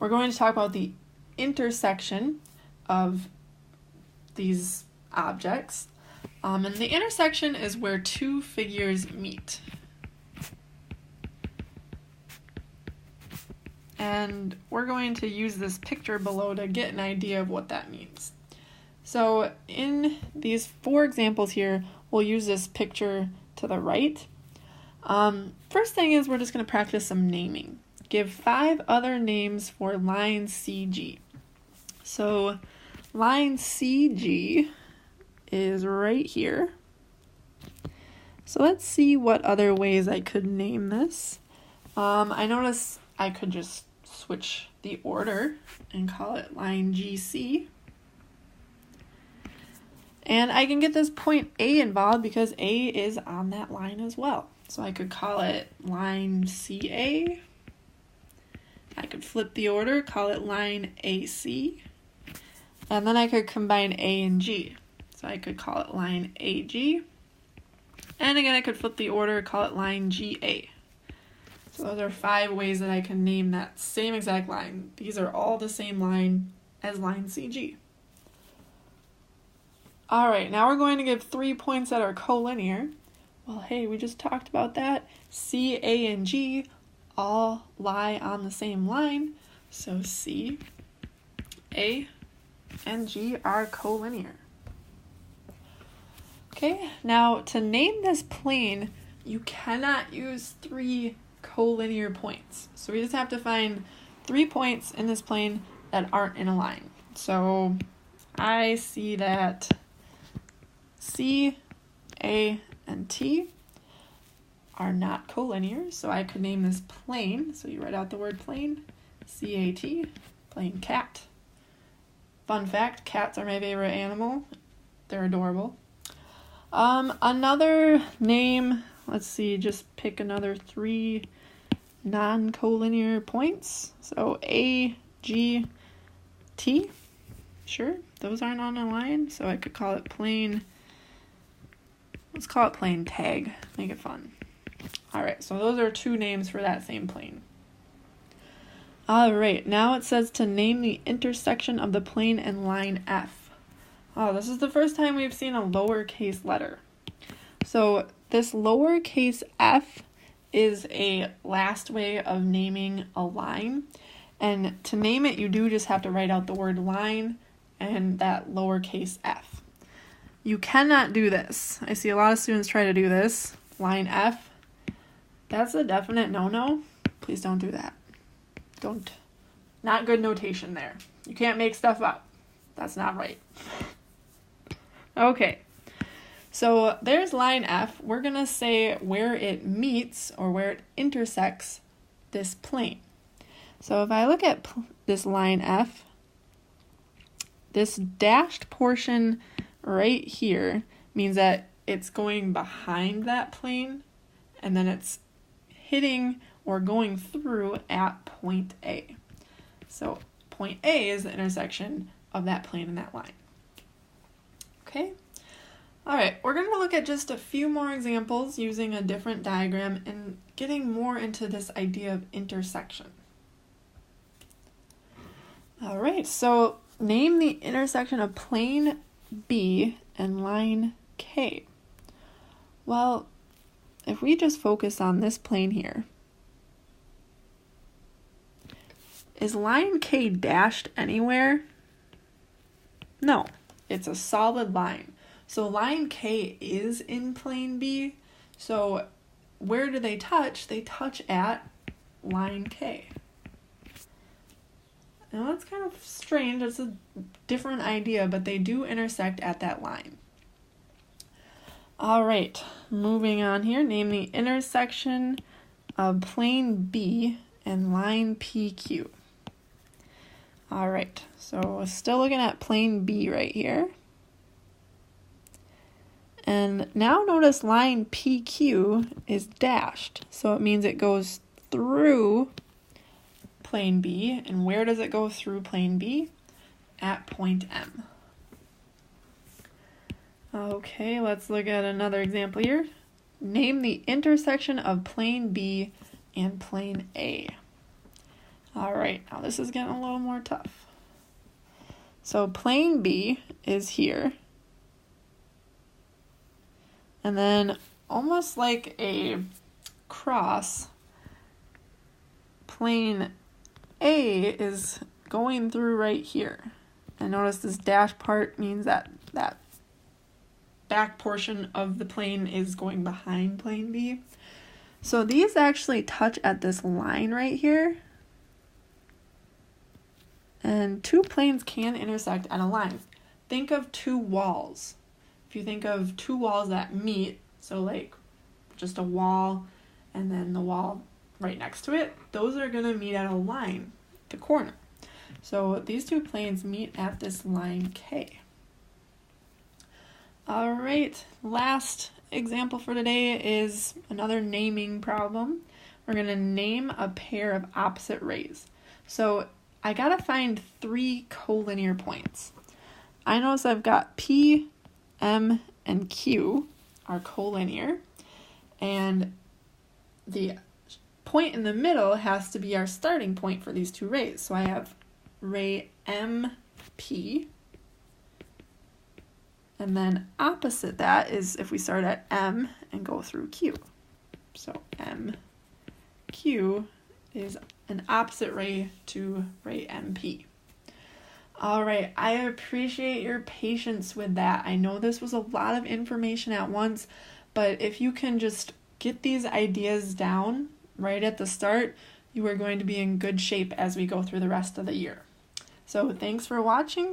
we're going to talk about the intersection of these objects. And the intersection is where two figures meet. And we're going to use this picture below to get an idea of what that means. So in these four examples here, we'll use this picture to the right. First thing is we're just going to practice some naming. Give 5 other names for line CG. So line CG is right here. So let's see what other ways I could name this. I notice I could just switch the order and call it line GC. And I can get this point A involved because A is on that line as well. So I could call it line CA. I could flip the order, call it line AC. And then I could combine A and G. So I could call it line AG. And again, I could flip the order, call it line GA. So those are 5 ways that I can name that same exact line. These are all the same line as line CG. All right, now we're going to give 3 points that are collinear. Well, hey, we just talked about that. C, A, and G all lie on the same line. So C, A, and G are collinear. Okay, now to name this plane, you cannot use 3 collinear points. So we just have to find 3 points in this plane that aren't in a line. So I see that C, A, and T are not collinear, so I could name this plane. So you write out the word plane, C-A-T, plane cat. Fun fact, cats are my favorite animal. They're adorable. Another name, let's see, just pick another 3 non-collinear points. So A, G, T. Sure, those aren't on a line, so I could call it plane. Let's call it plane tag. Make it fun. All right, so those are 2 names for that same plane. All right, now it says to name the intersection of the plane and line F. Oh, this is the first time we've seen a lowercase letter. So this lowercase f is a last way of naming a line. And to name it, you do just have to write out the word line and that lowercase f. You cannot do this. I see a lot of students try to do this. Line F. That's a definite no-no. Please don't do that. Don't. Not good notation there. You can't make stuff up. That's not right. Okay. So there's line F. We're going to say where it meets or where it intersects this plane. So if I look at this line F, this dashed portion right here means that it's going behind that plane and then it's hitting or going through at point A. So point A is the intersection of that plane and that line. Okay? All right, we're going to look at just a few more examples using a different diagram and getting more into this idea of intersection. All right, so name the intersection of plane B and line K. Well, if we just focus on this plane here, is line K dashed anywhere? No, it's a solid line. So line K is in plane B. So where do they touch? They touch at line K. Now that's kind of strange. It's a different idea, but they do intersect at that line. All right, moving on here. Name the intersection of plane B and line PQ. All right, so still looking at plane B right here. And now notice line PQ is dashed, so it means it goes through plane B. And where does it go through plane B? At point M. Okay, let's look at another example here. Name the intersection of plane B and plane A. All right, now this is getting a little more tough. So plane B is here. And then almost like a cross, plane A is going through right here. And notice this dash part means that back portion of the plane is going behind plane B. So these actually touch at this line right here. And two planes can intersect at a line. Think of two walls. If you think of two walls that meet, so like just a wall and then the wall right next to it, those are going to meet at a line, the corner. So these two planes meet at this line K. All right, last example for today is another naming problem. We're going to name a pair of opposite rays. So I got to find three collinear points. I notice I've got P, M, and Q are collinear, and the point in the middle has to be our starting point for these two rays. So I have ray MP, and then opposite that is if we start at M and go through Q. So MQ is an opposite ray to ray MP. All right, I appreciate your patience with that. I know this was a lot of information at once, but if you can just get these ideas down right at the start, you are going to be in good shape as we go through the rest of the year. So thanks for watching.